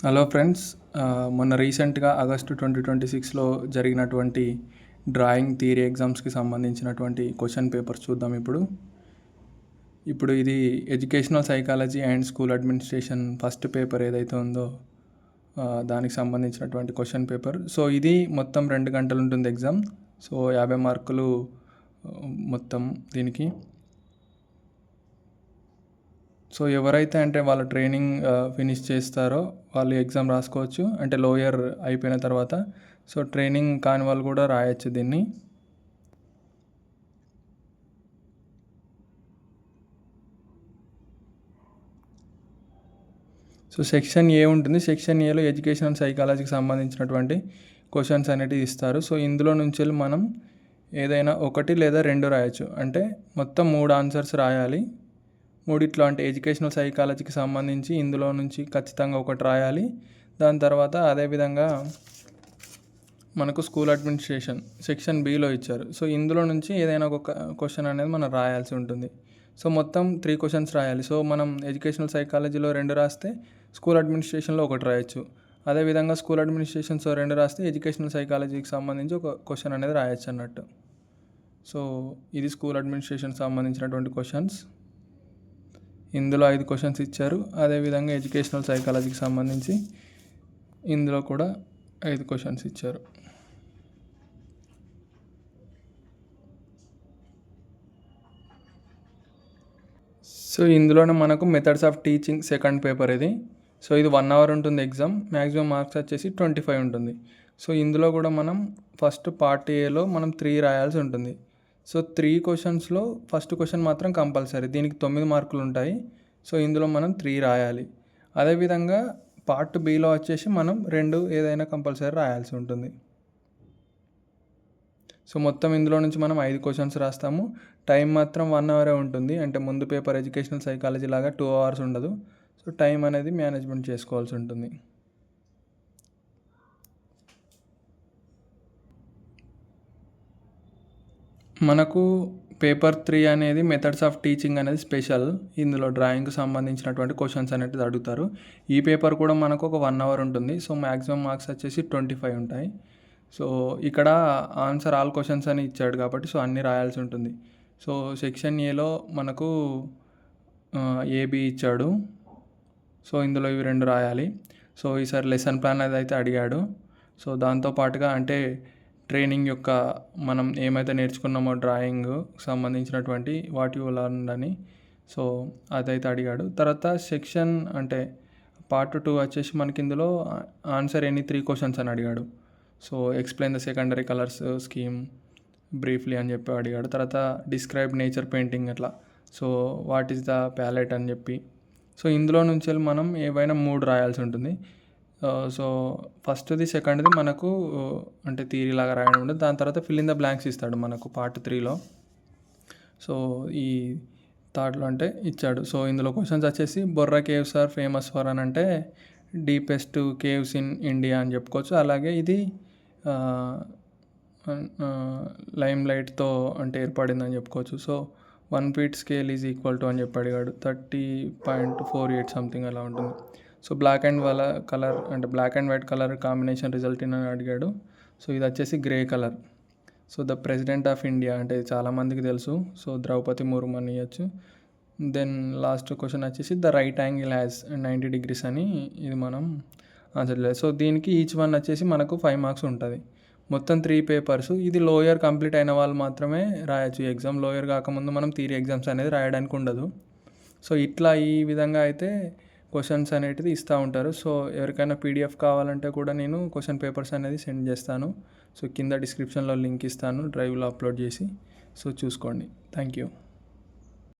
Hello friends, మొన్న రీసెంట్గా August 2026లో జరిగినటువంటి డ్రాయింగ్ థియరీ ఎగ్జామ్స్కి సంబంధించినటువంటి క్వశ్చన్ పేపర్స్ చూద్దాం. ఇప్పుడు ఇది educational psychology and school administration first paper ఏదైతే ఉందో దానికి సంబంధించినటువంటి క్వశ్చన్ పేపర్. సో ఇది మొత్తం 2 గంటలు ఉంటుంది ఎగ్జామ్. సో 50 మార్కులు మొత్తం దీనికి. సో ఎవరైతే అంటే వాళ్ళ ట్రైనింగ్ ఫినిష్ చేస్తారో వాళ్ళు ఎగ్జామ్ రాసుకోవచ్చు, అంటే లోయర్ అయిపోయిన తర్వాత. సో ట్రైనింగ్ కాని వాళ్ళు కూడా రాయొచ్చు దీన్ని. సో సెక్షన్ ఏ ఉంటుంది. సెక్షన్ ఏలో ఎడ్యుకేషన్ అండ్ సైకాలజీకి సంబంధించినటువంటి క్వశ్చన్స్ అనేటివి ఇస్తారు. సో ఇందులో నుంచి మనం ఏదైనా 1 లేదా 2 రాయొచ్చు, అంటే మొత్తం 3 ఆన్సర్స్ రాయాలి. మూడిట్లో అంటే ఎడ్యుకేషనల్ సైకాలజీకి సంబంధించి ఇందులో నుంచి ఖచ్చితంగా 1 రాయాలి. దాని తర్వాత అదేవిధంగా మనకు స్కూల్ అడ్మినిస్ట్రేషన్ సెక్షన్ బిలో ఇచ్చారు. సో ఇందులో నుంచి ఏదైనా ఒక క్వశ్చన్ అనేది మనం రాయాల్సి ఉంటుంది. సో మొత్తం 3 క్వశ్చన్స్ రాయాలి. సో మనం ఎడ్యుకేషనల్ సైకాలజీలో 2 రాస్తే స్కూల్ అడ్మినిస్ట్రేషన్లో 1 రాయొచ్చు. అదేవిధంగా స్కూల్ అడ్మినిస్ట్రేషన్స్లో 2 రాస్తే ఎడ్యుకేషనల్ సైకాలజీకి సంబంధించి ఒక క్వశ్చన్ అనేది రాయొచ్చు అన్నట్టు. సో ఇది స్కూల్ అడ్మినిస్ట్రేషన్కి సంబంధించినటువంటి క్వశ్చన్స్. ఇందులో 5 క్వశ్చన్స్ ఇచ్చారు. అదేవిధంగా ఎడ్యుకేషనల్ సైకాలజీకి సంబంధించి ఇందులో కూడా 5 క్వశ్చన్స్ ఇచ్చారు. సో ఇందులోనే మనకు methods of teaching second paper ఇది. సో ఇది 1 అవర్ ఉంటుంది ఎగ్జామ్. మ్యాక్సిమం మార్క్స్ వచ్చేసి 25 ఉంటుంది. సో ఇందులో కూడా మనం ఫస్ట్ పార్ట్ ఏలో మనం 3 రాయాల్సి ఉంటుంది. సో 3 క్వశ్చన్స్లో ఫస్ట్ క్వశ్చన్ మాత్రం కంపల్సరీ, దీనికి 9 మార్కులు ఉంటాయి. సో ఇందులో మనం 3 రాయాలి. అదేవిధంగా పార్ట్ బిలో వచ్చేసి మనం 2 ఏదైనా కంపల్సరీ రాయాల్సి ఉంటుంది. సో మొత్తం ఇందులో నుంచి మనం 5 క్వశ్చన్స్ రాస్తాము. టైం మాత్రం 1 అవరే ఉంటుంది, అంటే ముందు పేపర్ ఎడ్యుకేషనల్ సైకాలజీ లాగా 2 అవర్స్ ఉండదు. సో టైం అనేది మేనేజ్మెంట్ చేసుకోవాల్సి ఉంటుంది. మనకు పేపర్ 3 అనేది మెథడ్స్ ఆఫ్ టీచింగ్ అనేది స్పెషల్. ఇందులో డ్రాయింగ్కి సంబంధించినటువంటి క్వశ్చన్స్ అనేవి అడుగుతారు. ఈ పేపర్ కూడా మనకు ఒక 1 అవర్ ఉంటుంది. సో మ్యాక్సిమం మార్క్స్ వచ్చేసి 25 ఉంటాయి. సో ఇక్కడ ఆన్సర్ ఆల్ క్వశ్చన్స్ అని ఇచ్చాడు కాబట్టి సో అన్నీ రాయాల్సి ఉంటుంది. సో సెక్షన్ ఏలో మనకు ఏబి ఇచ్చాడు. సో ఇందులో ఇవి 2 రాయాలి. సో ఈసారి లెసన్ ప్లాన్ అయితే అడిగాడు. సో దాంతోపాటుగా అంటే ట్రైనింగ్ యొక్క మనం ఏమైతే నేర్చుకున్నామో డ్రాయింగ్ సంబంధించినటువంటి వాట్ యు లర్న్డ్ అని, సో అదైతే అడిగాడు. తర్వాత సెక్షన్ అంటే పార్ట్ 2 వచ్చేసి మనకి ఇందులో ఆన్సర్ ఎనీ 3 క్వశ్చన్స్ అని అడిగాడు. So explain the secondary colours scheme briefly అని చెప్పి అడిగాడు. తర్వాత డిస్క్రైబ్ నేచర్ పెయింటింగ్ అట్లా. So what is the palette అని చెప్పి. సో ఇందులో నుంచి మనం ఏవైనా 3 రాయాల్సి ఉంటుంది. సో ఫస్ట్ది సెకండ్ది మనకు అంటే థియరీ లాగా రాయడం ఉంటుంది. దాని తర్వాత ఫిల్ ఇన్ ద బ్లాంక్స్ ఇస్తాడు మనకు పార్ట్ 3లో. సో ఈ థర్డ్లో అంటే ఇచ్చాడు. సో ఇందులో క్వశ్చన్స్ వచ్చేసి Borra caves are famous for అని అంటే డీపెస్ట్ కేవ్స్ ఇన్ ఇండియా అని చెప్పుకోవచ్చు. అలాగే ఇది లైమ్ లైట్తో అంటే ఏర్పడిందని చెప్పుకోవచ్చు. So 1 feet scale is equal to అని చెప్పి అడిగాడు. 30.48 సంథింగ్ అలా ఉంటుంది. సో బ్లాక్ అండ్ కలర్ అంటే black and white colour combination result అని అడిగాడు. సో ఇది వచ్చేసి grey colour. So the president of India అంటే చాలామందికి తెలుసు. సో ద్రౌపది ముర్ము అని ఇవ్వచ్చు. దెన్ లాస్ట్ క్వశ్చన్ వచ్చేసి the right angle has 90 degrees అని ఇది మనం ఆన్సర్ చేయాలి. సో దీనికి ఈచ్ వన్ వచ్చేసి మనకు 5 మార్క్స్ ఉంటుంది. మొత్తం 3 పేపర్స్. ఇది లోయర్ కంప్లీట్ అయిన వాళ్ళు మాత్రమే రాయొచ్చు ఎగ్జామ్. లోయర్ కాకముందు మనం థియరీ ఎగ్జామ్స్ అనేది రాయడానికి ఉండదు. సో ఇట్లా ఈ విధంగా అయితే క్వశ్చన్స్ అనేటిది ఇస్తూ ఉంటారు. సో ఎవరికైనా పీడిఎఫ్ కావాలంటే కూడా నేను క్వశ్చన్ పేపర్స్ అనేది సెండ్ చేస్తాను. సో కింద డిస్క్రిప్షన్లో లింక్ ఇస్తాను, డ్రైవ్లో అప్లోడ్ చేసి. సో చూసుకోండి. Thank you.